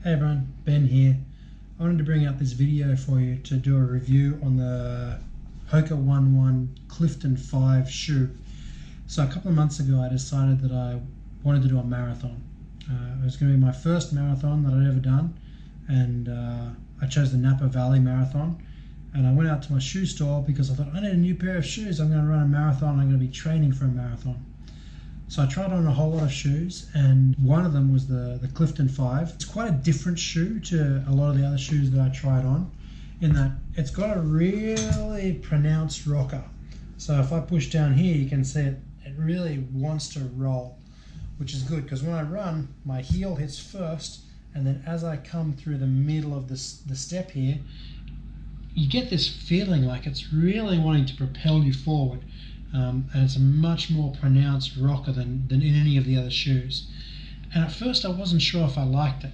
Hey everyone, Ben here. I wanted to bring out this video for you to do a review on the Hoka One One Clifton 5 shoe. So a couple of months ago I decided that I wanted to do a marathon. It was going to be my first marathon that I'd ever done, and I chose the Napa Valley Marathon. And I went out to my shoe store because I thought, I need a new pair of shoes. I'm going to run a marathon. I'm going to be training for a marathon. So I tried on a whole lot of shoes, and one of them was the Clifton 5. It's quite a different shoe to a lot of the other shoes that I tried on, in that it's got a really pronounced rocker. So if I push down here, you can see it really wants to roll, which is good because when I run, my heel hits first, and then as I come through the middle of the step here, you get this feeling like it's really wanting to propel you forward. And it's a much more pronounced rocker than in any of the other shoes. And at first I wasn't sure if I liked it.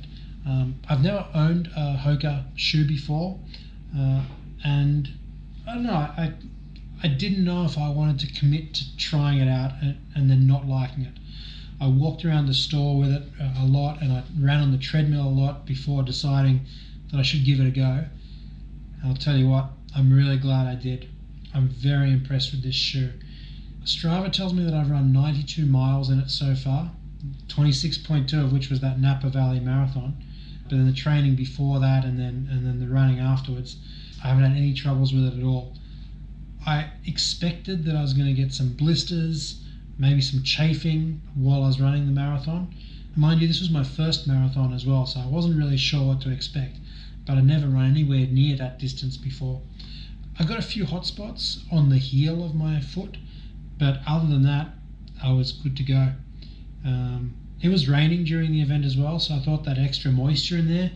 I've never owned a Hoka shoe before, and I don't know, I didn't know if I wanted to commit to trying it out and then not liking it. I walked around the store with it a lot, and I ran on the treadmill a lot before deciding that I should give it a go. And I'll tell you what, I'm really glad I did. I'm very impressed with this shoe. Strava tells me that I've run 92 miles in it so far, 26.2 of which was that Napa Valley Marathon. But then the training before that and then the running afterwards, I haven't had any troubles with it at all. I expected that I was going to get some blisters, maybe some chafing while I was running the marathon. Mind you, this was my first marathon as well, so I wasn't really sure what to expect, but I'd never run anywhere near that distance before. I got a few hot spots on the heel of my foot, but other than that, I was good to go. It was raining during the event as well, so I thought that extra moisture in there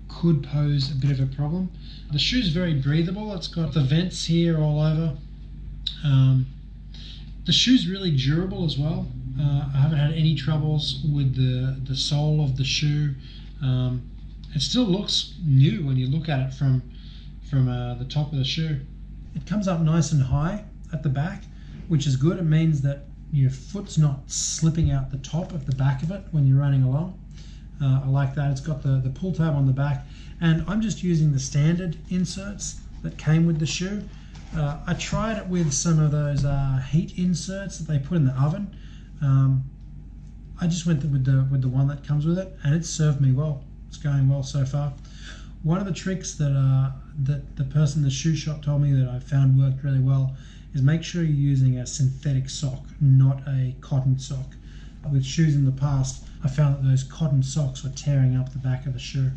could pose a bit of a problem. The shoe's very breathable. It's got the vents here all over. The shoe's really durable as well. I haven't had any troubles with the sole of the shoe. It still looks new when you look at it from the top of the shoe. It comes up nice and high at the back, which is good. It means that your foot's not slipping out the top of the back of it when you're running along. I like that. It's got the pull tab on the back, and I'm just using the standard inserts that came with the shoe. I tried it with some of those heat inserts that they put in the oven. I just went with the one that comes with it, and it served me well. It's going well so far. One of the tricks that the person in the shoe shop told me that I found worked really well is make sure you're using a synthetic sock, not a cotton sock. With shoes in the past, I found that those cotton socks were tearing up the back of the shoe.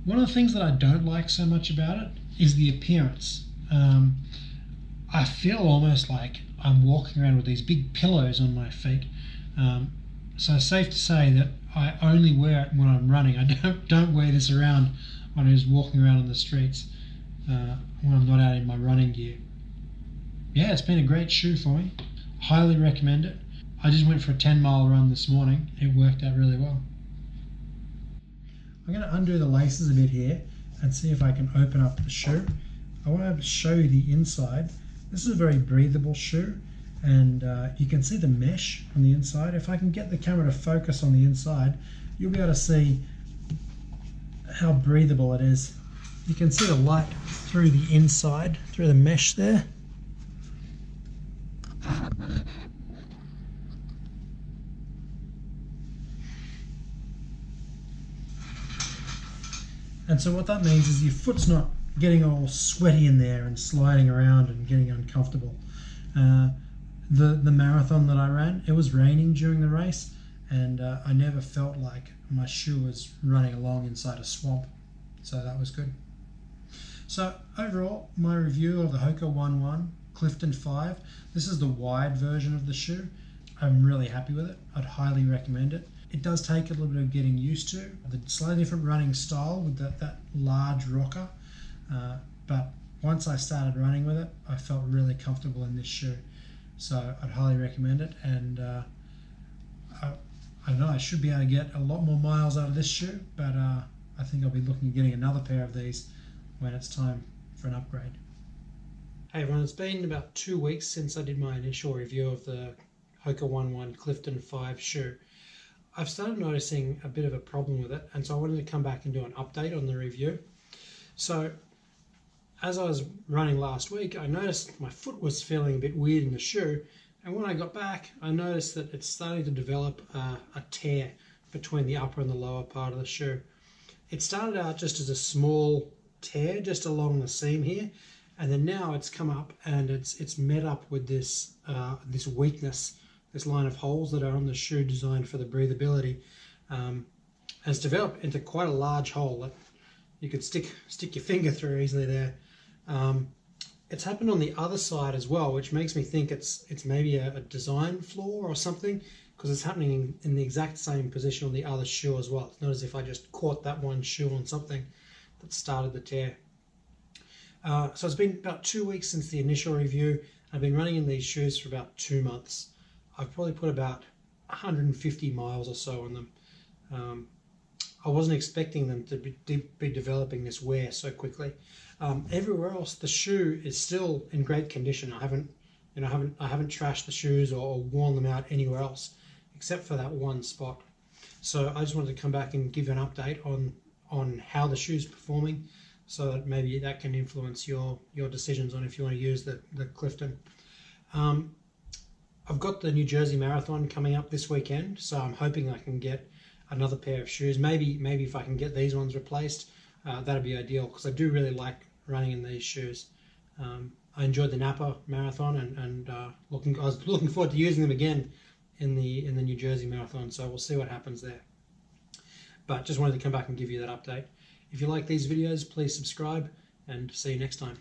One of the things that I don't like so much about it is the appearance. I feel almost like I'm walking around with these big pillows on my feet. So it's safe to say that I only wear it when I'm running. I don't wear this around when I'm just walking around on the streets, when I'm not out in my running gear. Yeah, it's been a great shoe for me. Highly recommend it. I just went for a 10-mile run this morning. It worked out really well. I'm going to undo the laces a bit here and see if I can open up the shoe. I want to show you the inside. This is a very breathable shoe, and you can see the mesh on the inside. If I can get the camera to focus on the inside, you'll be able to see how breathable it is. You can see the light through the inside, through the mesh there. And so what that means is your foot's not getting all sweaty in there and sliding around and getting uncomfortable. The marathon that I ran, it was raining during the race, and I never felt like my shoe was running along inside a swamp, so that was good. So overall, my review of the Hoka One One Clifton 5, this is the wide version of the shoe. I'm really happy with it. I'd highly recommend it. It does take a little bit of getting used to, the slightly different running style with that large rocker, but once I started running with it, I felt really comfortable in this shoe. So I'd highly recommend it, and I don't know, I should be able to get a lot more miles out of this shoe, but I think I'll be looking at getting another pair of these when it's time for an upgrade. Hey everyone, it's been about 2 weeks since I did my initial review of the Hoka One One Clifton 5 shoe. I've started noticing a bit of a problem with it, and so I wanted to come back and do an update on the review. So as I was running last week, I noticed my foot was feeling a bit weird in the shoe, and when I got back, I noticed that it's starting to develop a tear between the upper and the lower part of the shoe. It started out just as a small tear just along the seam here, and then now it's come up and it's met up with this this weakness, this line of holes that are on the shoe designed for the breathability. And it's developed into quite a large hole that you could stick your finger through easily there. It's happened on the other side as well, which makes me think it's maybe a design flaw or something, because it's happening in the exact same position on the other shoe as well. It's not as if I just caught that one shoe on something that started the tear. So it's been about 2 weeks since the initial review. I've been running in these shoes for about 2 months. I've probably put about 150 miles or so on them. I wasn't expecting them to be developing this wear so quickly. Everywhere else, the shoe is still in great condition. I haven't trashed the shoes or worn them out anywhere else, except for that one spot. So I just wanted to come back and give you an update on how the shoe's performing, so that maybe that can influence your decisions on if you want to use the Clifton. I've got the New Jersey Marathon coming up this weekend, so I'm hoping I can get another pair of shoes. Maybe if I can get these ones replaced, that'd be ideal, because I do really like running in these shoes. I enjoyed the Napa Marathon, and I was looking forward to using them again in the New Jersey Marathon. So we'll see what happens there. But just wanted to come back and give you that update. If you like these videos, please subscribe, and see you next time.